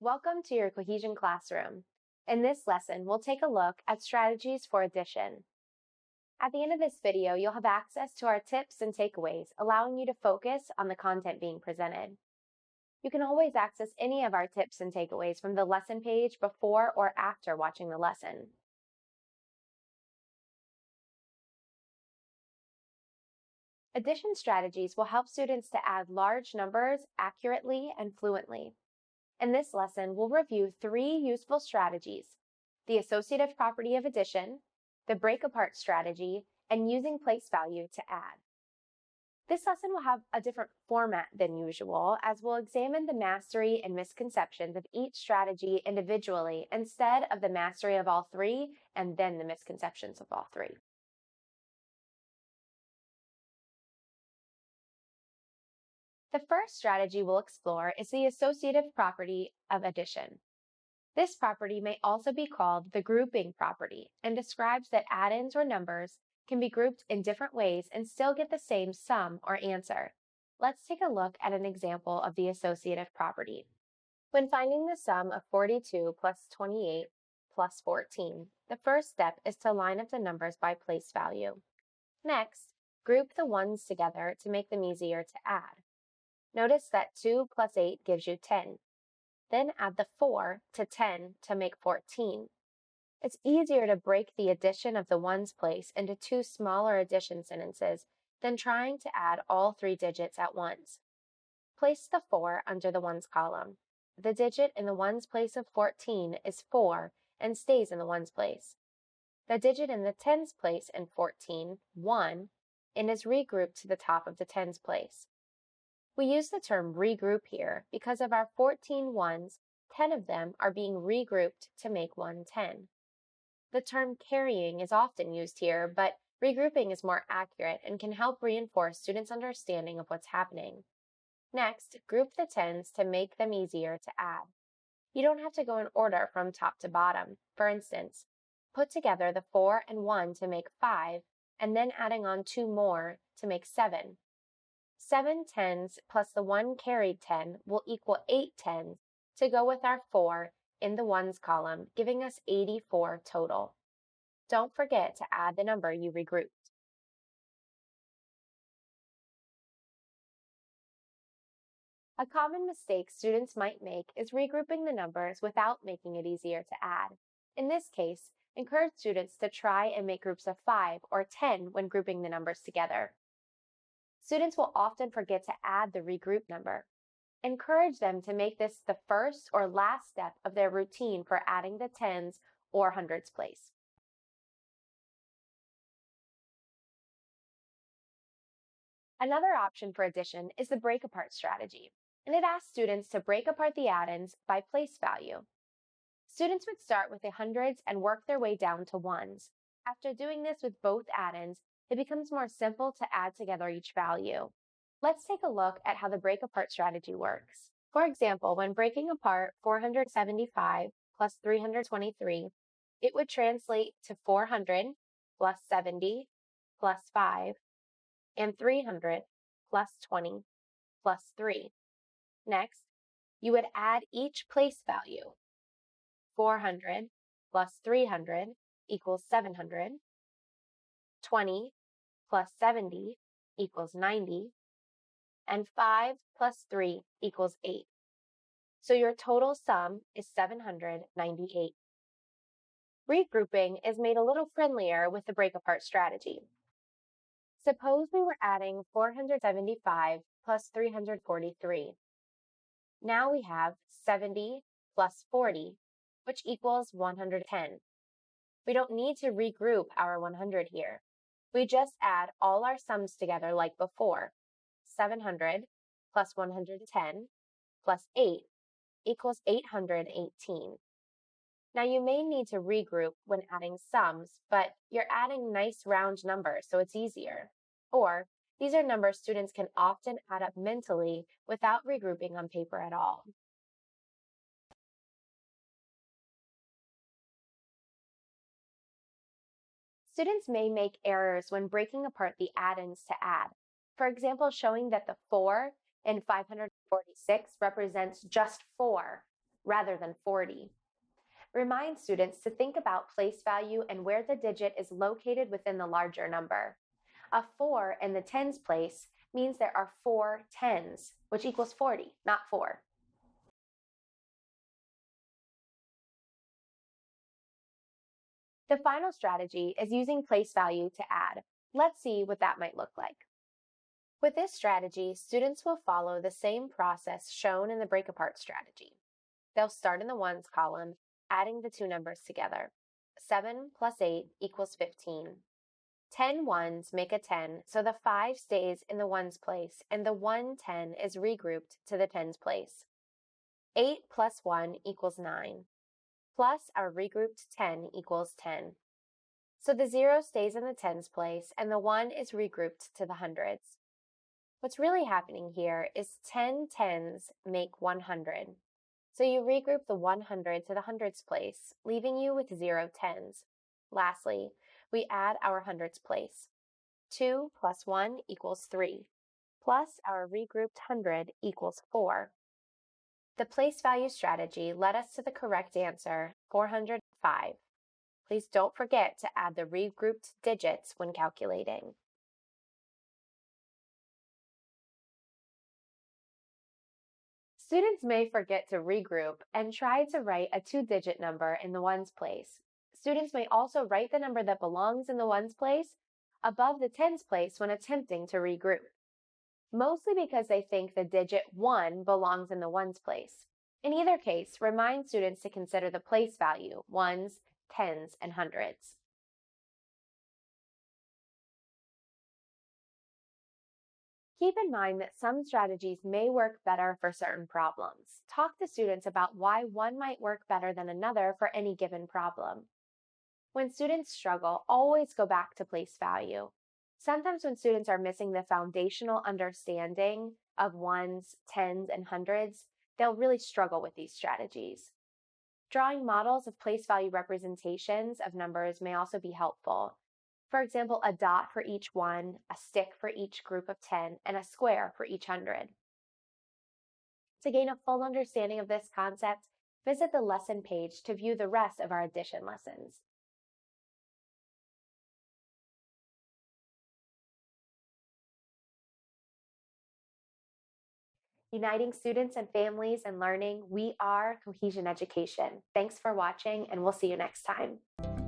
welcome to your Cohesion Classroom. In this lesson, we'll take a look at strategies for addition. At the end of this video, you'll have access to our tips and takeaways, allowing you to focus on the content being presented. You can always access any of our tips and takeaways from the lesson page before or after watching the lesson. Addition strategies will help students to add large numbers accurately and fluently. In this lesson, we'll review 3 useful strategies: the associative property of addition, the break-apart strategy, and using place value to add. This lesson will have a different format than usual, as we'll examine the mastery and misconceptions of each strategy individually instead of the mastery of all 3 and then the misconceptions of all 3. The first strategy we'll explore is the associative property of addition. This property may also be called the grouping property and describes that addends or numbers can be grouped in different ways and still get the same sum or answer. Let's take a look at an example of the associative property. When finding the sum of 42 plus 28 plus 14, the first step is to line up the numbers by place value. Next, group the ones together to make them easier to add. Notice that 2 plus 8 gives you 10. Then add the 4 to 10 to make 14. It's easier to break the addition of the ones place into 2 smaller addition sentences than trying to add all 3 digits at once. Place the 4 under the ones column. The digit in the ones place of 14 is 4 and stays in the ones place. The digit in the tens place in 14, 1, and is regrouped to the top of the tens place. We use the term regroup here because of our 14 ones, 10 of them are being regrouped to make one 10. The term carrying is often used here, but regrouping is more accurate and can help reinforce students' understanding of what's happening. Next, group the tens to make them easier to add. You don't have to go in order from top to bottom. For instance, put together the 4 and 1 to make 5, and then adding on 2 more to make 7. 7 tens plus the 1 carried 10 will equal 8 tens to go with our 4 in the ones column, giving us 84 total. Don't forget to add the number you regrouped. A common mistake students might make is regrouping the numbers without making it easier to add. In this case, encourage students to try and make groups of 5 or 10 when grouping the numbers together. Students will often forget to add the regroup number. Encourage them to make this the first or last step of their routine for adding the tens or hundreds place. Another option for addition is the break-apart strategy, and it asks students to break apart the addends by place value. Students would start with the hundreds and work their way down to ones. After doing this with both addends, it becomes more simple to add together each value. Let's take a look at how the break-apart strategy works. For example, when breaking apart 475 plus 323, it would translate to 400 plus 70 plus 5 and 300 plus 20 plus 3. Next, you would add each place value. 400 plus 300 equals 700. 20 plus 70 equals 90, and 5 plus 3 equals 8. So your total sum is 798. Regrouping is made a little friendlier with the break-apart strategy. Suppose we were adding 475 plus 343. Now we have 70 plus 40, which equals 110. We don't need to regroup our 100 here. We just add all our sums together like before. 700 plus 110 plus 8 equals 818. Now you may need to regroup when adding sums, but you're adding nice round numbers, so it's easier. Or these are numbers students can often add up mentally without regrouping on paper at all. Students may make errors when breaking apart the addends to add. For example, showing that the 4 in 546 represents just 4, rather than 40. Remind students to think about place value and where the digit is located within the larger number. A 4 in the tens place means there are 4 tens, which equals 40, not 4. The final strategy is using place value to add. Let's see what that might look like. With this strategy, students will follow the same process shown in the break apart strategy. They'll start in the ones column, adding the two numbers together. 7 plus 8 equals 15. 10 ones make a 10, so the 5 stays in the ones place, and the 1 10 is regrouped to the tens place. 8 plus 1 equals 9, plus our regrouped 10 equals 10. So the 0 stays in the tens place, and the 1 is regrouped to the hundreds. What's really happening here is 10 tens make 100. So you regroup the 100 to the hundreds place, leaving you with 0 tens. Lastly, we add our hundreds place. 2 plus 1 equals 3, plus our regrouped 100 equals 4. The place value strategy led us to the correct answer, 405. Please don't forget to add the regrouped digits when calculating. Students may forget to regroup and try to write a two-digit number in the ones place. Students may also write the number that belongs in the ones place above the tens place when attempting to regroup, mostly because they think the digit 1 belongs in the ones place. In either case, remind students to consider the place value, ones, tens, and hundreds. Keep in mind that some strategies may work better for certain problems. Talk to students about why one might work better than another for any given problem. When students struggle, always go back to place value. Sometimes when students are missing the foundational understanding of ones, tens, and hundreds, they'll really struggle with these strategies. Drawing models of place value representations of numbers may also be helpful. For example, a dot for each one, a stick for each group of 10, and a square for each 100. To gain a full understanding of this concept, visit the lesson page to view the rest of our addition lessons. Uniting students and families in learning, we are Cohesion Education. Thanks for watching, and we'll see you next time.